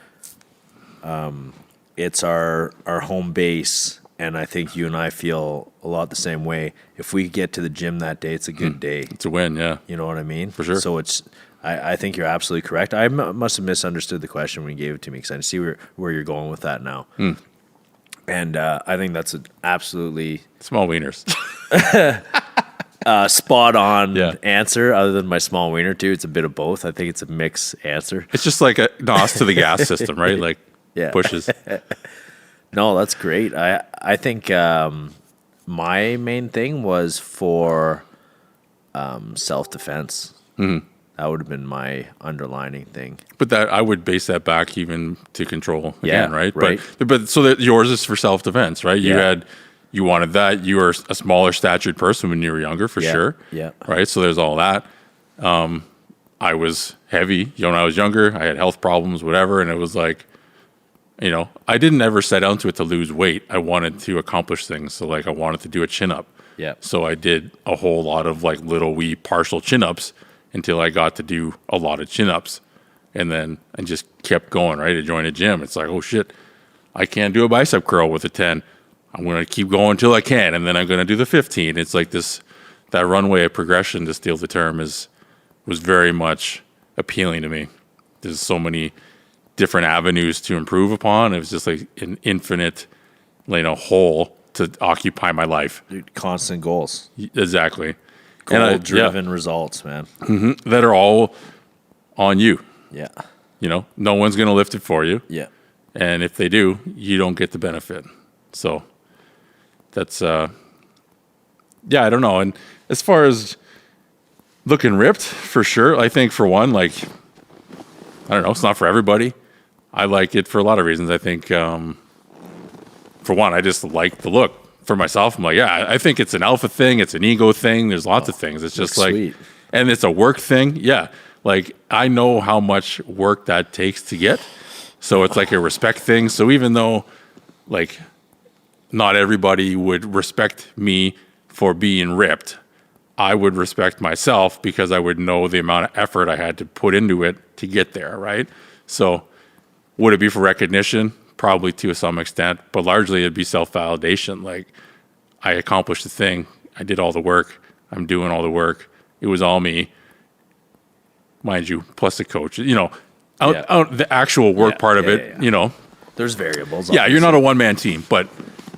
it's our home base, and I think you and I feel a lot the same way. If we get to the gym that day, it's a good day. It's a win, yeah. You know what I mean? For sure. So I think you're absolutely correct. I must have misunderstood the question when you gave it to me because I see where you're going with that now. And I think that's an absolutely small wieners. spot on Yeah. answer. Other than my small wiener too, it's a bit of both. I think it's a mixed answer. It's just like a nos to the gas system, right? Like, Yeah. pushes. No, that's great. I think my main thing was for self-defense. That would have been my underlining thing. But that I would base that back even to control again, Yeah, right? right. But so that yours is for self-defense, right? Yeah. You wanted that. You were a smaller statured person when you were younger, for sure. Yeah. Right. So there's all that. I was heavy, you know, when I was younger. I had health problems, whatever, and it was like, you know, I didn't ever set out to it to lose weight. I wanted to accomplish things. So, like, I wanted to do a chin up. Yeah. So I did a whole lot of, like, little wee partial chin ups until I got to do a lot of chin ups. And then I just kept going, right? To join a gym. It's like, oh shit, I can't do a bicep curl with a 10. I'm going to keep going until I can. And then I'm going to do the 15. It's like that runway of progression, to steal the term, was very much appealing to me. There's so many different avenues to improve upon. It was just like an infinite, you know, hole to occupy my life. Dude, constant goals. Exactly. Goal-driven results, man. That are all on you. Yeah. You know, no one's going to lift it for you. Yeah. And if they do, you don't get the benefit. So that's, I don't know. And as far as looking ripped, for sure, I think for one, like, I don't know, it's not for everybody. I like it for a lot of reasons. I think, for one, I just like the look. For myself, I'm like, yeah, I think it's an alpha thing. It's an ego thing. There's lots of things. It's just like, sweet. And it's a work thing. Yeah. Like, I know how much work that takes to get. So it's like a respect thing. So even though, like, not everybody would respect me for being ripped, I would respect myself because I would know the amount of effort I had to put into it to get there, right? So would it be for recognition? Probably to some extent, but largely it'd be self-validation. Like, I accomplished the thing. I did all the work. I'm doing all the work. It was all me. Mind you, plus the coach. You know, the actual work part of it, you know. There's variables. Yeah, you're not a one-man team, but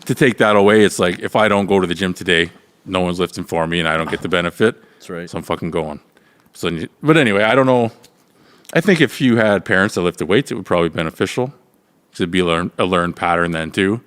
to take that away, it's like, if I don't go to the gym today, no one's lifting for me and I don't get the benefit. That's right. So I'm fucking going. So, but anyway, I don't know. I think if you had parents that lifted weights, it would probably be beneficial. It'd be a learned pattern then too.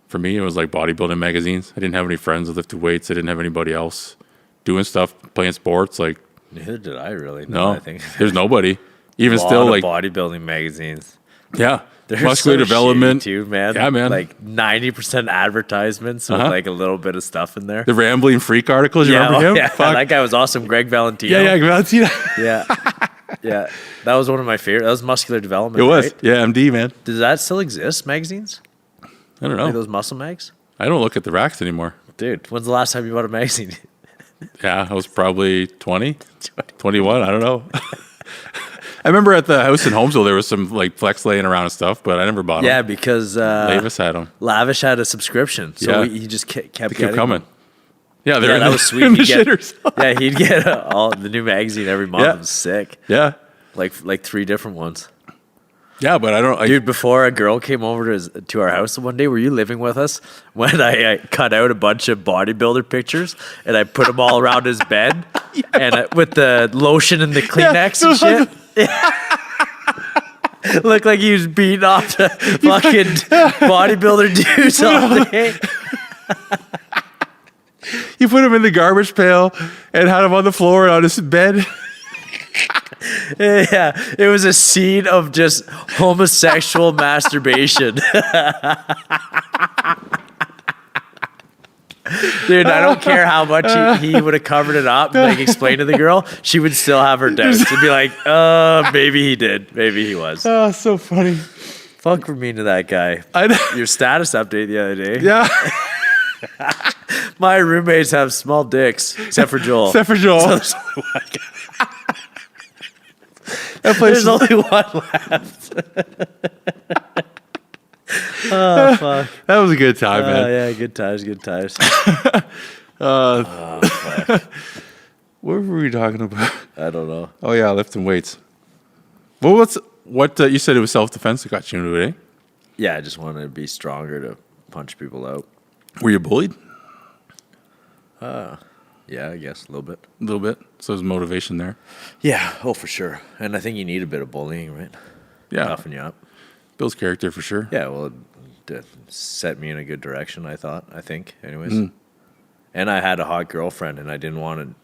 For me, it was like bodybuilding magazines. I didn't have any friends that lifted weights. I didn't have anybody else doing stuff, playing sports. Like, neither did I really. No, I think there's nobody. Even a lot still, of like bodybuilding magazines. Yeah, They're muscular so development shitty too, man. Yeah, man. Like 90% advertisements with like a little bit of stuff in there. The Rambling Freak articles. You remember him? Yeah, Fuck. that guy was awesome. Greg Valentino. Yeah, Valentina. yeah. Yeah, that was one of my favorite. That was muscular development. It was. Right? Yeah, MD, man. Does that still exist? Magazines? I don't know. Like those muscle mags? I don't look at the racks anymore. Dude, when's the last time you bought a magazine? Yeah, I was probably 20, 21. I don't know. I remember at the house in Holmesville, there was some like Flex laying around and stuff, but I never bought them. Yeah, because Lavis had them. Lavish had a subscription, so Yeah. he just kept They kept getting coming. them. Yeah, they're Yeah, in that the, was sweet. in the He'd get- shitters. Yeah, he'd get all the new magazine every month. Yeah. It was sick. Yeah. Like 3 different ones. Yeah, but I don't. Dude, before a girl came over to our house one day, were you living with us? When I cut out a bunch of bodybuilder pictures and I put them all around his bed, and with the lotion and the Kleenex and shit. Looked like he was beating off the fucking bodybuilder dudes all day. You put him in the garbage pail and had him on the floor on his bed. Yeah, it was a scene of just homosexual masturbation. Dude, I don't care how much he would have covered it up and like explained to the girl, she would still have her doubts. She'd be like, maybe he did. Maybe he was. Oh, so funny. Fuck for mean to that guy. I know. Your status update the other day. Yeah. My roommates have small dicks, except for Joel. Except for Joel. So there's only one guy. That place There's only one left. Oh, fuck. that was a good time, man. Yeah, good times, good times. What were we talking about? I don't know. Oh yeah, lifting weights. Well, what you said it was self-defense that got you into it, eh? Yeah, I just wanted to be stronger to punch people out. Were you bullied? Yeah, I guess a little bit. A little bit. So there's motivation there. Yeah, for sure. And I think you need a bit of bullying, right? Yeah. Toughen you up. Builds character for sure. Yeah, well, it set me in a good direction, I think, anyways. And I had a hot girlfriend, and I didn't want to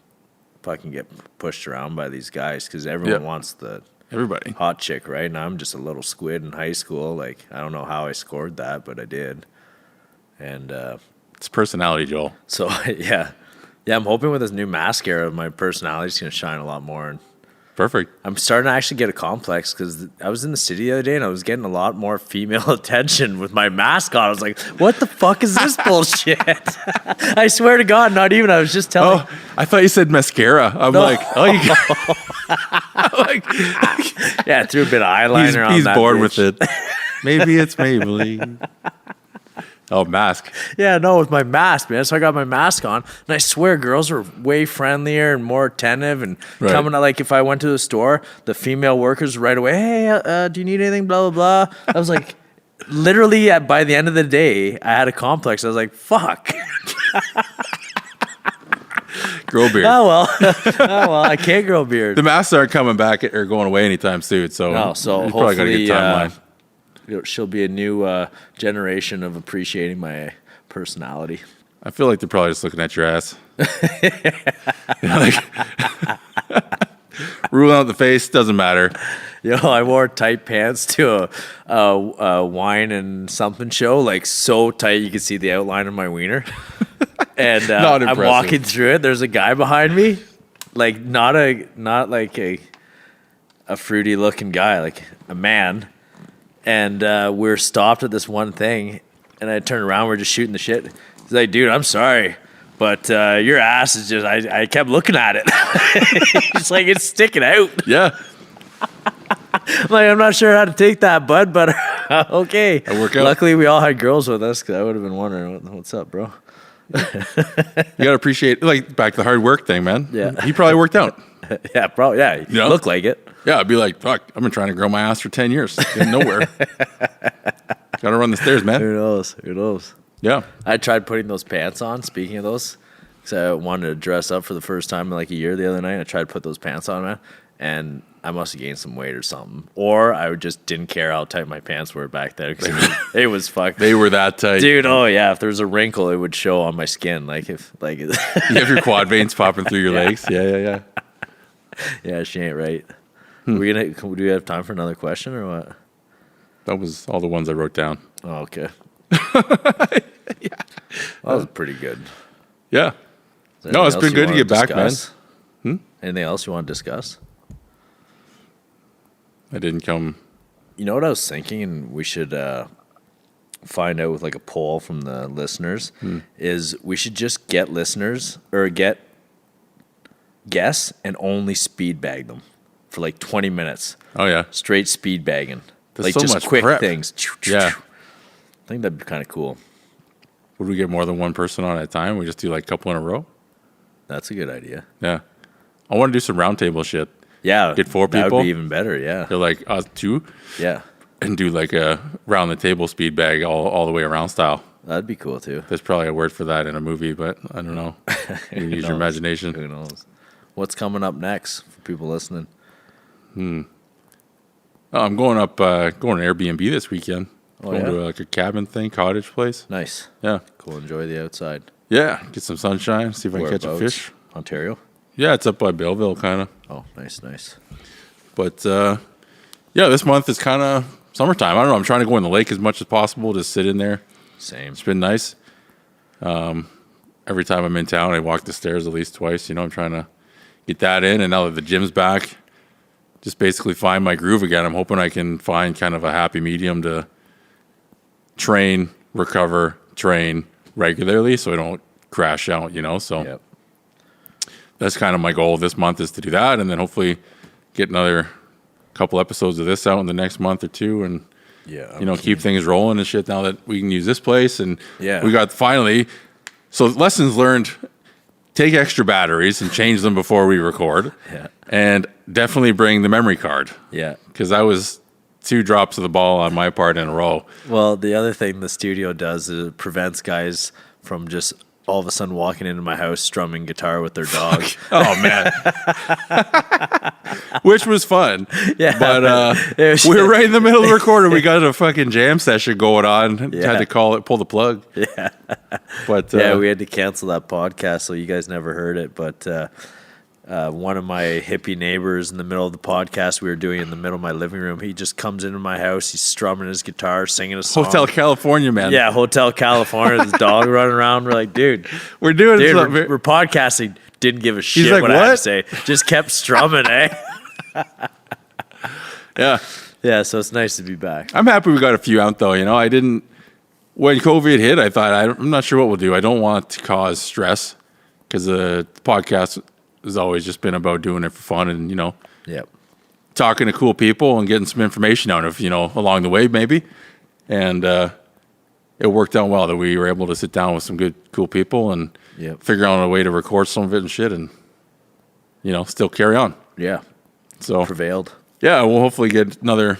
fucking get pushed around by these guys because everyone wants the Everybody. hot chick, right? And I'm just a little squid in high school. Like, I don't know how I scored that, but I did. And It's personality, Joel. so, yeah. Yeah, I'm hoping with this new mascara, my personality's going to shine a lot more. And Perfect. I'm starting to actually get a complex because I was in the city the other day and I was getting a lot more female attention with my mask on. I was like, what the fuck is this bullshit? I swear to God, not even. I was just telling. Oh, I thought you said mascara. I'm like, oh, you like, Yeah, I threw a bit of eyeliner on he's that bored bitch. with it. Maybe it's Maybelline. Oh, mask. Yeah, no, with my mask, man. So I got my mask on, and I swear girls were way friendlier and more attentive and coming out. Like if I went to the store, the female workers right away, hey, do you need anything? Blah, blah, blah. I was like, literally by the end of the day, I had a complex. I was like, fuck. Grow beard. Oh, well, I can't grow a beard. The masks aren't coming back or going away anytime soon. So, No, so you probably got a good hopefully, timeline. She'll be a new generation of appreciating my personality. I feel like they're probably just looking at your ass. Like, ruling out the face doesn't matter. I wore tight pants to a wine and something show, like so tight you could see the outline of my wiener. And Not I'm impressive. walking through it. There's a guy behind me, like not like a fruity looking guy, like a man. And we're stopped at this one thing, and I turned around. We're just shooting the shit. He's like, "Dude, I'm sorry, but your ass is just." I kept looking at it. It's like it's sticking out. Yeah. Like I'm not sure how to take that, bud, but okay. I work out. Luckily, we all had girls with us because I would have been wondering what's up, bro. You got to appreciate, like, back to the hard work thing, man. Yeah. He probably worked out. Yeah, probably. Yeah, you know? look like it. Yeah, I'd be like, fuck, I've been trying to grow my ass for 10 years. Getting nowhere. Got to run the stairs, man. Who knows? Who knows? Yeah. I tried putting those pants on. Speaking of those, because I wanted to dress up for the first time in like a year the other night. I tried to put those pants on, man, and I must have gained some weight or something. Or I just didn't care how tight my pants were back there because it was fucked. They were that tight. Dude, oh yeah, if there was a wrinkle, it would show on my skin. Like if like You have your quad veins popping through your legs. Yeah. yeah, she ain't right. Do we have time for another question or what? That was all the ones I wrote down. Oh, okay. Well, that was pretty good. Yeah. Is there No, it's anything been else you good to wanna get back, man. discuss? Anything else you want to discuss? I didn't come. You know what I was thinking, and we should find out with like a poll from the listeners, is we should just get listeners or get guests and only speed bag them for like 20 minutes. Oh yeah. Straight speed bagging. There's like so just much quick prep. things. Yeah. I think that'd be kind of cool. Would we get more than one person on at a time? We just do like a couple in a row? That's a good idea. Yeah. I want to do some roundtable shit. Yeah. Get 4 That people. would be even better, yeah. They're like us 2 Yeah. and do like a round the table speed bag all the way around style. That'd be cool too. There's probably a word for that in a movie, but I don't know. You can use your imagination. Who knows? What's coming up next for people listening? Oh, I'm going up, going to Airbnb this weekend. Oh, Going yeah? to like a cabin thing, cottage place. Nice. Yeah. Cool. Enjoy the outside. Yeah. Get some sunshine, see if I can catch a Whereabouts? fish. Ontario? Yeah, it's up by Belleville, kind of. Oh, nice. But yeah, this month is kind of summertime. I don't know. I'm trying to go in the lake as much as possible, just sit in there. Same. It's been nice. Every time I'm in town, I walk the stairs at least twice. You know, I'm trying to get that in. And now that the gym's back, just basically find my groove again. I'm hoping I can find kind of a happy medium to train, recover, train regularly so I don't crash out, you know? So Yep. that's kind of my goal this month is to do that. And then hopefully get another couple episodes of this out in the next month or 2 and, Yeah. you know, keep things rolling and shit now that we can use this place. And Yeah. we got finally, so lessons learned, take extra batteries and change them before we record. Yeah. And definitely bring the memory card Yeah. because that was 2 drops of the ball on my part in a row. Well, the other thing the studio does is it prevents guys from just all of a sudden walking into my house strumming guitar with their dog. Oh, man. Which was fun. Yeah. But It was- we were right in the middle of the recording. We got a fucking jam session going on. Yeah. Had to pull the plug. Yeah. But Yeah, we had to cancel that podcast, so you guys never heard it. But one of my hippie neighbors in the middle of the podcast we were doing in the middle of my living room, he just comes into my house, he's strumming his guitar, singing a song. Hotel California, man. Yeah, Hotel California, this dog running around. We're like, dude, We're doing we're podcasting. Didn't give a shit like, what I had to "What?" say. Just kept strumming, eh? Yeah. Yeah, so it's nice to be back. I'm happy we got a few out, though. You know, I didn't, when COVID hit, I thought, I'm not sure what we'll do. I don't want to cause stress because the podcast has always just been about doing it for fun and, you know, Yep. talking to cool people and getting some information out of, you know, along the way, maybe. And it worked out well that we were able to sit down with some good, cool people and Yep. figure out a way to record some of it and shit and, you know, still carry on. Yeah. So, Prevailed. yeah, we'll hopefully get another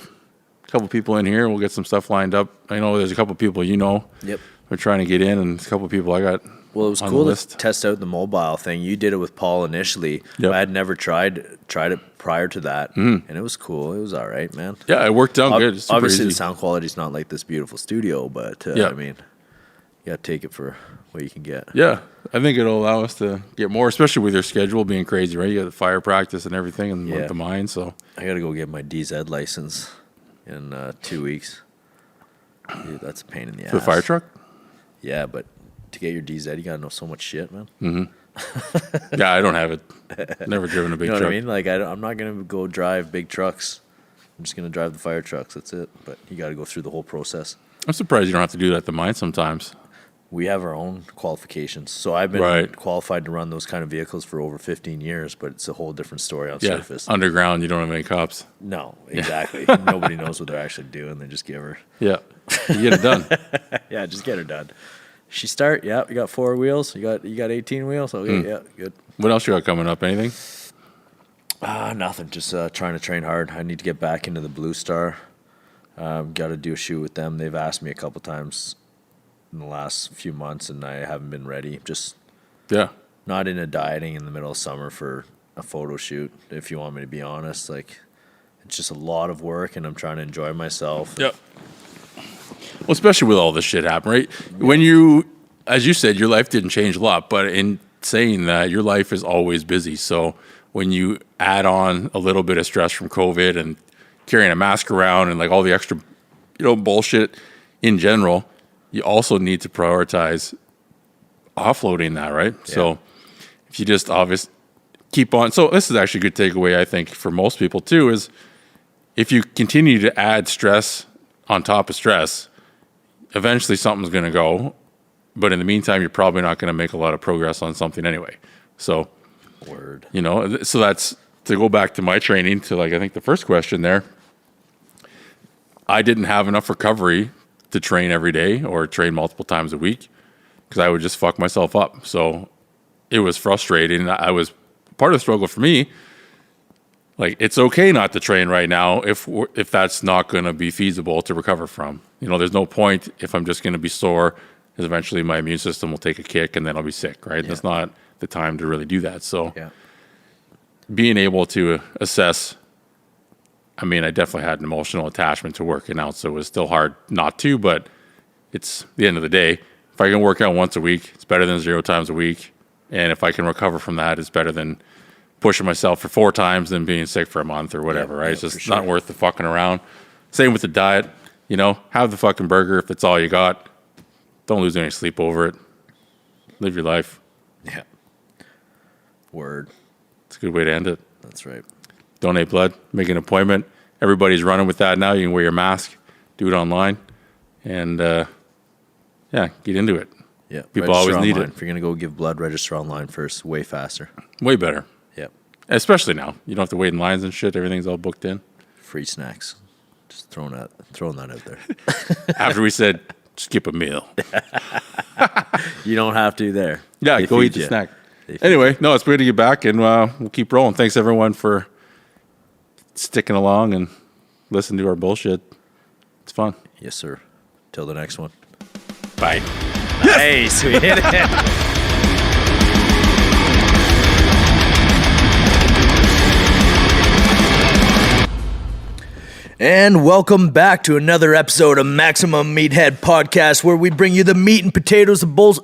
couple people in here. We'll get some stuff lined up. I know there's a couple people you know. Yep. We're trying to get in, and a couple people I got. Well, it was on cool the to list. test out the mobile thing. You did it with Paul initially. Yep. I had never tried it prior to that, and it was cool. It was all right, man. Yeah, it worked out good. It's super Obviously, easy. the sound quality's not like this beautiful studio, but Yeah. I mean, you got to take it for what you can get. Yeah, I think it'll allow us to get more, especially with your schedule being crazy, right? You got the fire practice and everything and Yeah. the mine. So I got to go get my DZ license in 2 weeks. Dude, that's a pain in the ass. for the fire truck. Yeah, but to get your DZ, you got to know so much shit, man. Yeah, I don't have it. Never driven a big You know truck. what I mean? Like, I'm not going to go drive big trucks. I'm just going to drive the fire trucks. That's it. But you got to go through the whole process. I'm surprised you don't have to do that at the mine sometimes. We have our own qualifications. So I've been Right. qualified to run those kind of vehicles for over 15 years, but it's a whole different story on Yeah, surface. underground, you don't have any cops. No, exactly. Nobody knows what they're actually doing. They just give her. Yeah, you get it done. Yeah, just get her done. She start. Yeah, you got 4 wheels. You got 18 wheels. Okay, yeah, good. What else you got coming up? Anything? Nothing. Just trying to train hard. I need to get back into the Blue Star. Got to do a shoot with them. They've asked me a couple times in the last few months, and I haven't been ready. Just Yeah. not into dieting in the middle of summer for a photo shoot. If you want me to be honest, like it's just a lot of work, and I'm trying to enjoy myself. Yep. Well, especially with all this shit happening, right? When you, as you said, your life didn't change a lot, but in saying that, your life is always busy. So when you add on a little bit of stress from COVID and carrying a mask around and like all the extra, you know, bullshit in general, you also need to prioritize offloading that, right? Yeah. So if you just keep on, so this is actually a good takeaway, I think, for most people too, is if you continue to add stress on top of stress, eventually something's going to go. But in the meantime, you're probably not going to make a lot of progress on something anyway. So, Word. you know, so that's to go back to my training to like, I think the first question there, I didn't have enough recovery to train every day or train multiple times a week because I would just fuck myself up. So it was frustrating. I was part of the struggle for me. Like, it's okay not to train right now if that's not going to be feasible to recover from. You know, there's no point if I'm just going to be sore, because eventually my immune system will take a kick and then I'll be sick, right? Yeah. That's not the time to really do that. So being able to assess, I mean, I definitely had an emotional attachment to working out, so it was still hard not to, but it's the end of the day. If I can work out once a week, it's better than 0 times a week. And if I can recover from that, it's better than pushing myself for 4 times and being sick for a month or whatever, right? It's just not worth the fucking around. Same with the diet. You know, have the fucking burger if it's all you got. Don't lose any sleep over it. Live your life. Yeah. Word. It's a good way to end it. That's right. Donate blood. Make an appointment. Everybody's running with that now. You can wear your mask. Do it online. And, get into it. Yeah. People always need it. If you're going to go give blood, register online first. Way faster. Way better. Yeah. Especially now. You don't have to wait in lines and shit. Everything's all booked in. Free snacks. Just throwing that out there. After we said, skip a meal. You don't have to there. Yeah, go eat the snack. Anyway, no, it's great to get back, and we'll keep rolling. Thanks, everyone, for sticking along and listening to our bullshit. It's fun. Yes, sir. Till the next one. Bye. Nice. We hit it. And welcome back to another episode of Maximum Meathead Podcast, where we bring you the meat and potatoes of bulls.